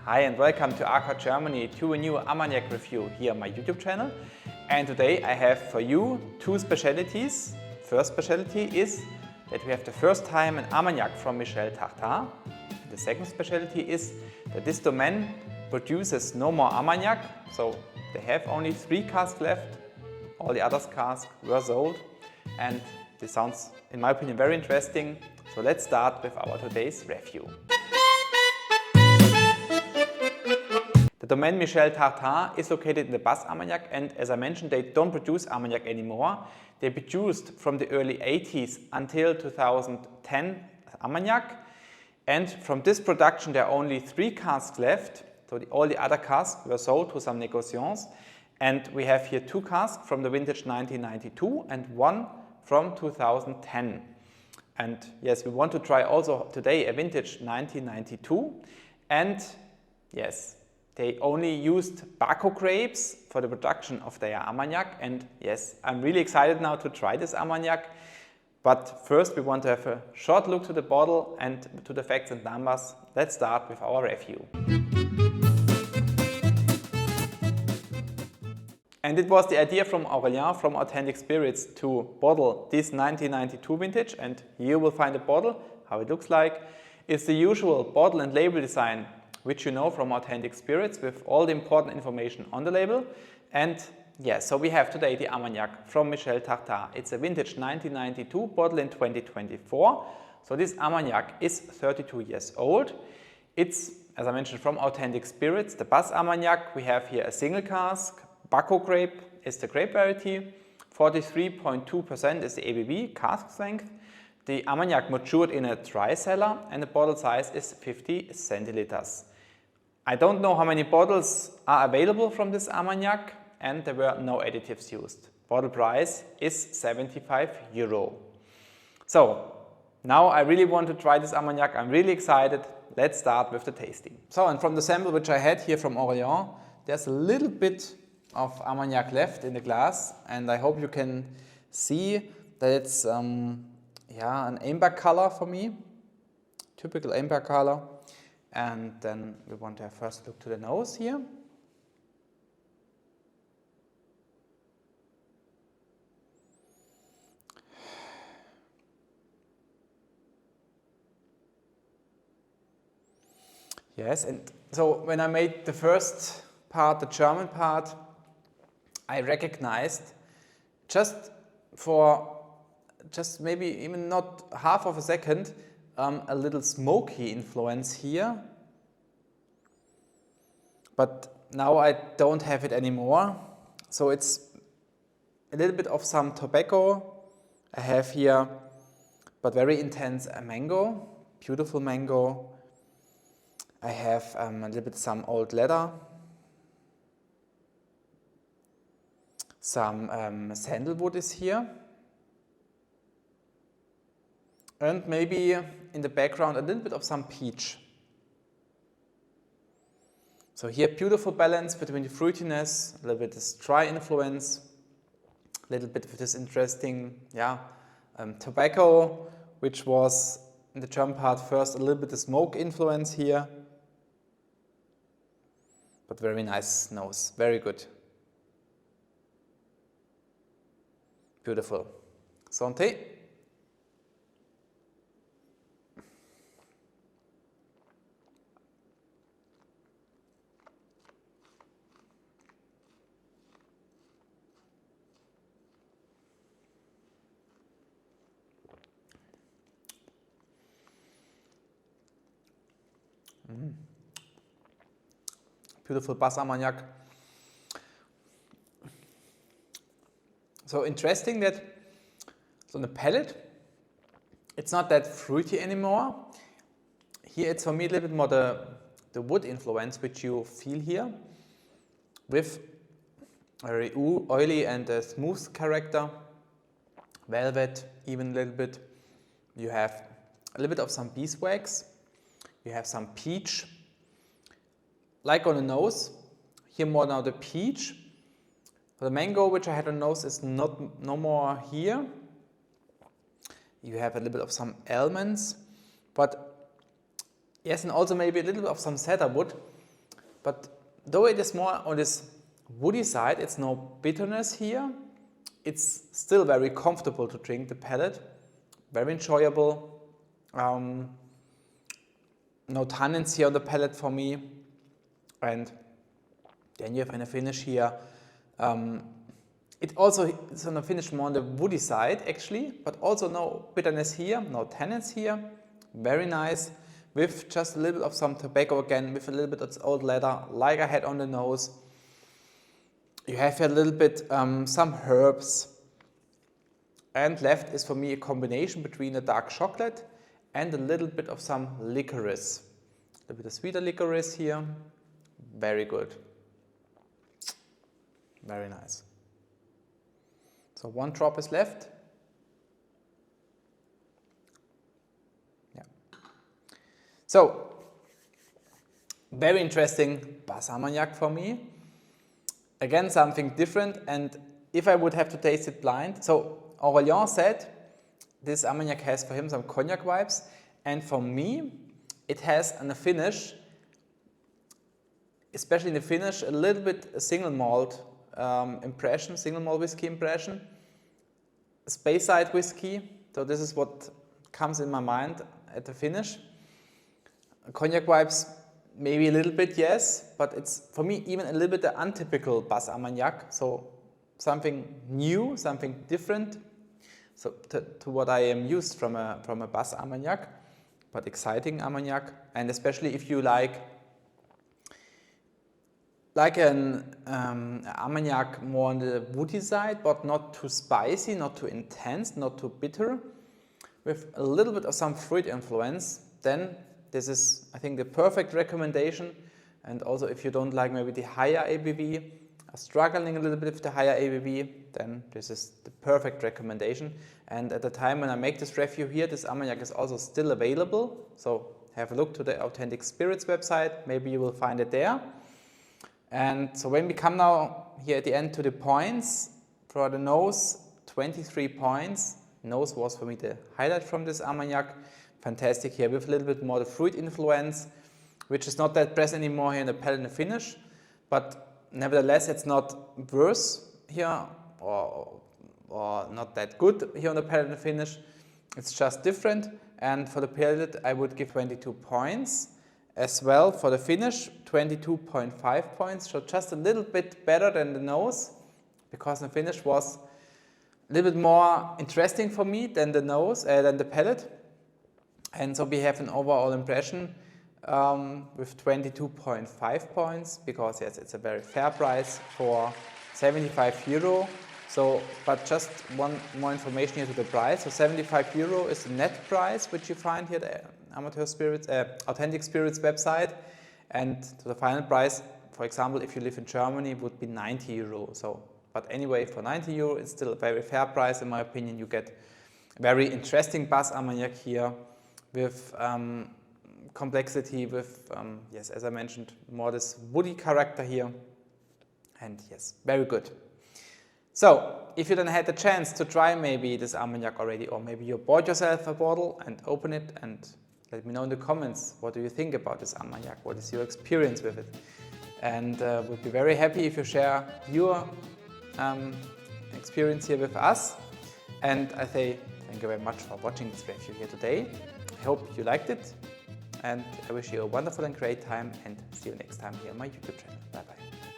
Hi and welcome to ARCORE Germany to a new Armagnac review here on my YouTube channel. And today I have for you two specialties. First specialty is that we have the first time an Armagnac from Michel Tartas. The second specialty is that this Domaine produces no more Armagnac, so they have only 3 casks left. All the other casks were sold, and this sounds, in my opinion, very interesting. So let's start with our today's review. The Domaine Michel Tartas is located in the Bas Armagnac, and as I mentioned, they don't produce Armagnac anymore. They produced from the early 80s until 2010 Armagnac, and from this production there are only 3 casks left. So all the other casks were sold to some negociants, and we have here 2 casks from the vintage 1992 and 1 from 2010. And yes, we want to try also today a vintage 1992, and yes, they only used Baco grapes for the production of their Armagnac, and yes, I'm really excited now to try this Armagnac. But first we want to have a short look to the bottle and to the facts and numbers. Let's start with our review. And it was the idea from Aurélien from Authentic Spirits to bottle this 1992 vintage, and here you will find a bottle. How it looks like is the usual bottle and label design which you know from Authentic Spirits, with all the important information on the label. And yes, so we have today the Armagnac from Michel Tartas. It's a vintage 1992 bottle in 2024. So this Armagnac is 32 years old. It's, as I mentioned, from Authentic Spirits, the Bas Armagnac. We have here a single cask. Baco grape is the grape variety. 43.2% is the ABV, cask strength. The Armagnac matured in a dry cellar, and the bottle size is 50 centiliters. I don't know how many bottles are available from this Armagnac, and there were no additives used. Bottle price is 75 euro. So now I really want to try this Armagnac. I'm really excited. Let's start with the tasting. So, and from the sample which I had here from Aurélien, there's a little bit of Armagnac left in the glass, and I hope you can see that it's an amber color for me, typical amber color. And then we want to have first look to the nose here. Yes, and so when I made the first part, the German part, I recognized just maybe even not half of a second, a little smoky influence here, but now I don't have it anymore. So it's a little bit of some tobacco I have here, but very intense mango, beautiful mango. I have a little bit some old leather, some sandalwood is here. And maybe in the background a little bit of some peach. So here beautiful balance between the fruitiness, a little bit this dry influence, a little bit of this interesting tobacco, which was in the German part first a little bit the smoke influence here. But very nice nose, very good. Beautiful. Santé. Beautiful Bas Armagnac. So interesting that on the palate, it's not that fruity anymore. Here it's for me a little bit more the wood influence which you feel here, with a very oily and a smooth character, velvet even a little bit. You have a little bit of some beeswax. You have some peach. Like on the nose, here more now the peach. The mango which I had on the nose is no more here. You have a little bit of some almonds, but yes, and also maybe a little bit of some cedarwood. but though it is more on this woody side, it's no bitterness here. It's still very comfortable to drink, the palate, very enjoyable. No tannins here on the palate for me. And then you have in a finish here, it also is on the finish more on the woody side actually, but also no bitterness here, no tannins here. Very nice, with just a little bit of some tobacco again, with a little bit of old leather, like I had on the nose. You have here a little bit some herbs. And left is for me a combination between a dark chocolate and a little bit of some licorice. A little bit of sweeter licorice here. Very good. Very nice. So one drop is left. Yeah. So, very interesting Bas Armagnac for me. Again, something different, and if I would have to taste it blind, so Aurélien said this Armagnac has for him some cognac vibes, and for me it has in the finish, especially in the finish, a little bit a single malt impression, single malt whiskey impression, Speyside whiskey, so this is what comes in my mind at the finish. Cognac vibes, maybe a little bit, yes, but it's for me even a little bit the untypical Bas Armagnac, so something new, something different, so to what I am used from a Bas Armagnac, but exciting Armagnac, and especially if you like an Armagnac more on the woody side, but not too spicy, not too intense, not too bitter, with a little bit of some fruit influence, then this is, I think, the perfect recommendation. And also if you don't like maybe the higher ABV, are struggling a little bit with the higher ABV, then this is the perfect recommendation. And at the time when I make this review here, this Armagnac is also still available. So have a look to the Authentic Spirits website, maybe you will find it there. And so when we come now here at the end to the points, for the nose, 23 points. Nose was for me the highlight from this Armagnac. Fantastic here with a little bit more the fruit influence, which is not that present anymore here in the palate and the finish, but nevertheless it's not worse here or not that good here on the palate and the finish. It's just different, and for the palate I would give 22 points. As well for the finish, 22.5 points, so just a little bit better than the nose, because the finish was a little bit more interesting for me than the nose, than the palate. And so we have an overall impression with 22.5 points, because yes, it's a very fair price for 75 euro. So, but just one more information here to the price. So 75 euro is the net price, which you find here at the Authentic Spirits website. And to the final price, for example, if you live in Germany, would be 90 euro. So, but anyway, for 90 euro, it's still a very fair price, in my opinion. You get a very interesting Bas Armagnac here with complexity, with, yes, as I mentioned, more this woody character here. And yes, very good. So, if you then had the chance to try maybe this Armagnac already, or maybe you bought yourself a bottle and open it, and let me know in the comments, what do you think about this Armagnac? What is your experience with it? And we'll be very happy if you share your experience here with us. And I say thank you very much for watching this review here today. I hope you liked it, and I wish you a wonderful and great time, and see you next time here on my YouTube channel. Bye bye.